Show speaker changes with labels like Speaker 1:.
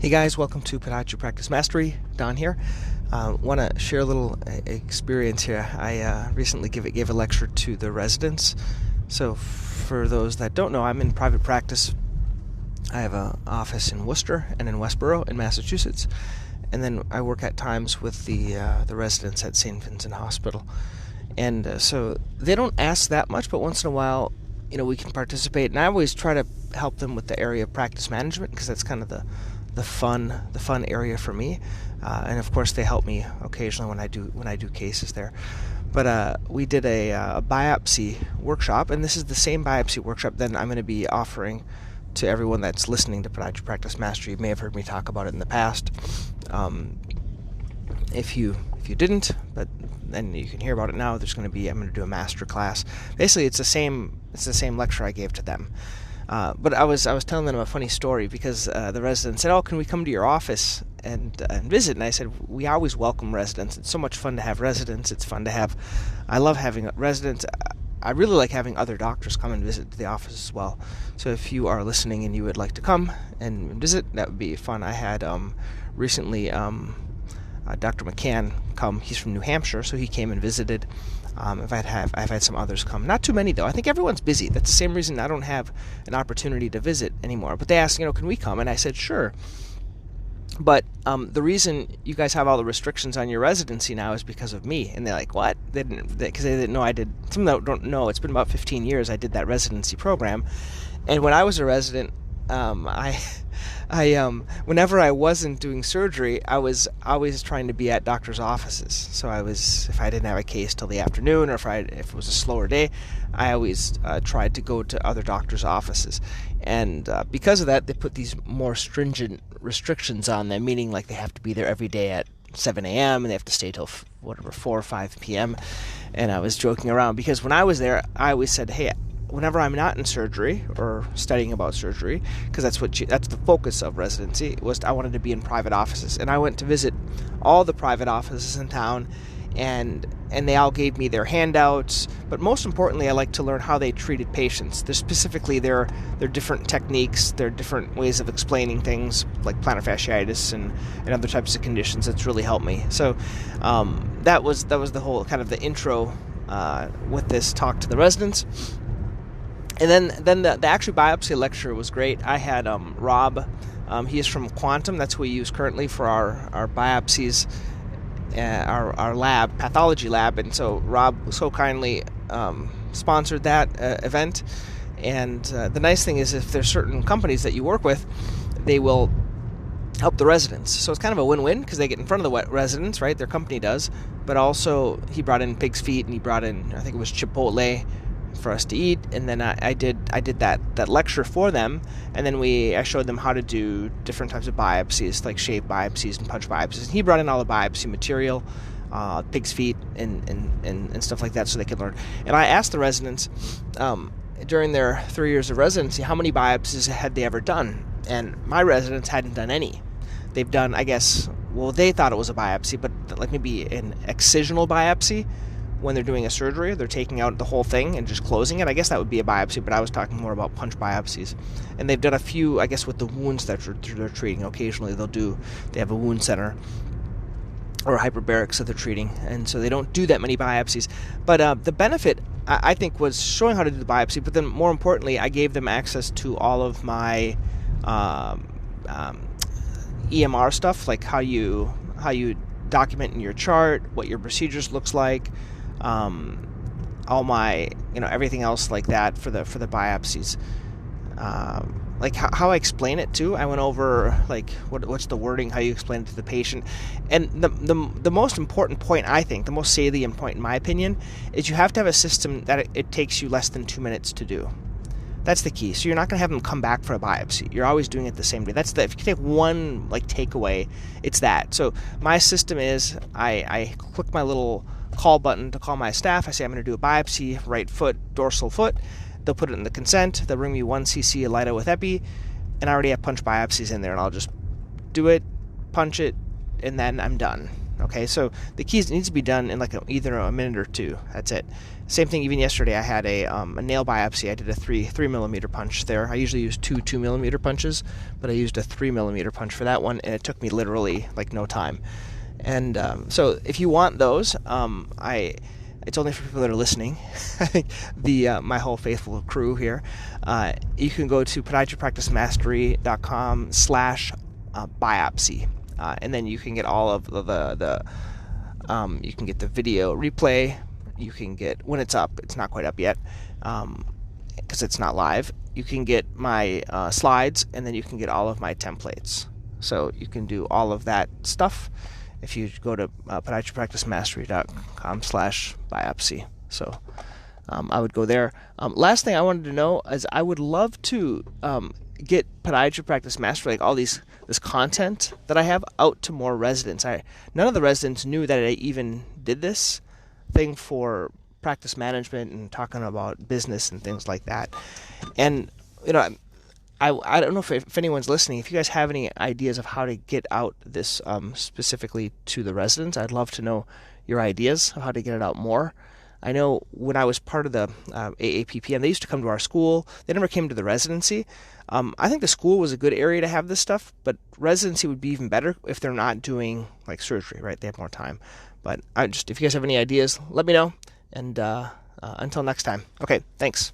Speaker 1: Hey guys, welcome to Podiatry Practice Mastery. Don here. Want to share a little experience here. I recently gave a lecture to the residents. So for those that don't know, I'm in private practice. I have an office in Worcester and in Westboro in Massachusetts. And then I work at times with the residents at St. Vincent Hospital. And so they don't ask that much, but once in a while, we can participate. And I always try to help them with the area of practice management because that's kind of the fun area for me, and of course they help me occasionally when I do cases there. But we did a biopsy workshop, and this is the same biopsy workshop that I'm going to be offering to everyone that's listening to Podiatry Practice Mastery. You may have heard me talk about it in the past. If you didn't, but then you can hear about it now. I'm going to do a master class. Basically, it's the same lecture I gave to them. But I was telling them a funny story because the resident said, "Oh, can we come to your office and visit?" And I said, "We always welcome residents. It's so much fun to have residents. It's fun to have. I love having residents. I really like having other doctors come and visit the office as well. So if you are listening and you would like to come and visit, that would be fun." I had recently Dr. McCann come. He's from New Hampshire, so he came and visited. I've had some others come. Not too many, though. I think everyone's busy. That's the same reason I don't have an opportunity to visit anymore. But they asked, can we come? And I said, sure. But the reason you guys have all the restrictions on your residency now is because of me. And they're like, what? Because they didn't know I did. Some that don't know, it's been about 15 years I did that residency program. And when I was a resident, whenever I wasn't doing surgery, I was always trying to be at doctors' offices. So if I didn't have a case till the afternoon, or if it was a slower day, I always tried to go to other doctors' offices. And because of that, they put these more stringent restrictions on them, meaning like they have to be there every day at 7 a.m. and they have to stay till 4 or 5 p.m. And I was joking around because when I was there, I always said, hey, whenever I'm not in surgery or studying about surgery, because that's the focus of residency, was I wanted to be in private offices. And I went to visit all the private offices in town, and they all gave me their handouts. But most importantly, I like to learn how they treated patients. Their different techniques, their different ways of explaining things like plantar fasciitis and other types of conditions. That's really helped me. So that was the whole kind of the intro with this talk to the residents. And then the actual biopsy lecture was great. I had Rob. He is from Quantum. That's who we use currently for our biopsies, our lab, pathology lab. And so Rob so kindly sponsored that event. And the nice thing is if there's certain companies that you work with, they will help the residents. So it's kind of a win-win because they get in front of the residents, right? Their company does. But also he brought in pig's feet and he brought in, I think it was Chipotle, for us to eat, and then I did that lecture for them, and then I showed them how to do different types of biopsies, like shave biopsies and punch biopsies. And he brought in all the biopsy material, pig's feet and stuff like that, so they could learn. And I asked the residents during their 3 years of residency how many biopsies had they ever done, and my residents hadn't done any. They've done, I guess, they thought it was a biopsy, but like maybe an excisional biopsy. When they're doing a surgery, they're taking out the whole thing and just closing it. I guess that would be a biopsy, but I was talking more about punch biopsies. And they've done a few, I guess, with the wounds that they're treating. Occasionally they have a wound center or hyperbarics that they're treating, and so they don't do that many biopsies. But the benefit, I think, was showing how to do the biopsy, but then more importantly, I gave them access to all of my EMR stuff, like how you document in your chart, what your procedures looks like, all my, everything else like that for the biopsies. Like how I explain it too. I went over like what's the wording, how you explain it to the patient. And the most important point, I think, the most salient point in my opinion, is you have to have a system that it takes you less than 2 minutes to do. That's the key. So you're not going to have them come back for a biopsy. You're always doing it the same day. If you take one takeaway, it's that. So my system is I click my little call button to call my staff. I say I'm going to do a biopsy, right foot, dorsal foot. They'll put it in the consent. They'll bring me 1 cc of Lida with epi, and I already have punch biopsies in there, and I'll just do it, punch it, and then I'm done. Okay, so the keys needs to be done in like either a minute or two. That's it. Same thing. Even yesterday, I had a nail biopsy. I did a 3 millimeter punch there. I usually use 2 2 millimeter punches, but I used a 3 millimeter punch for that one, and it took me literally like no time. And so if you want those, it's only for people that are listening. My whole faithful crew here. You can go to podiatrypracticemastery.com/biopsy, and then you can get all of the you can get the video replay. You can get, when it's up. It's not quite up yet because it's not live. You can get my slides, and then you can get all of my templates. So you can do all of that stuff if you go to podiatrypracticemastery.com/biopsy. So I would go there. Last thing I wanted to know is I would love to get Podiatry Practice Mastery, like all this content that I have, out to more residents. None of the residents knew that I even did this thing for practice management and talking about business and things like that. And I don't know if anyone's listening. If you guys have any ideas of how to get out this specifically to the residents, I'd love to know your ideas of how to get it out more. I know when I was part of the AAPPM, they used to come to our school. They never came to the residency. I think the school was a good area to have this stuff, but residency would be even better if they're not doing like surgery, right? They have more time. But if you guys have any ideas, let me know. And until next time. Okay, thanks.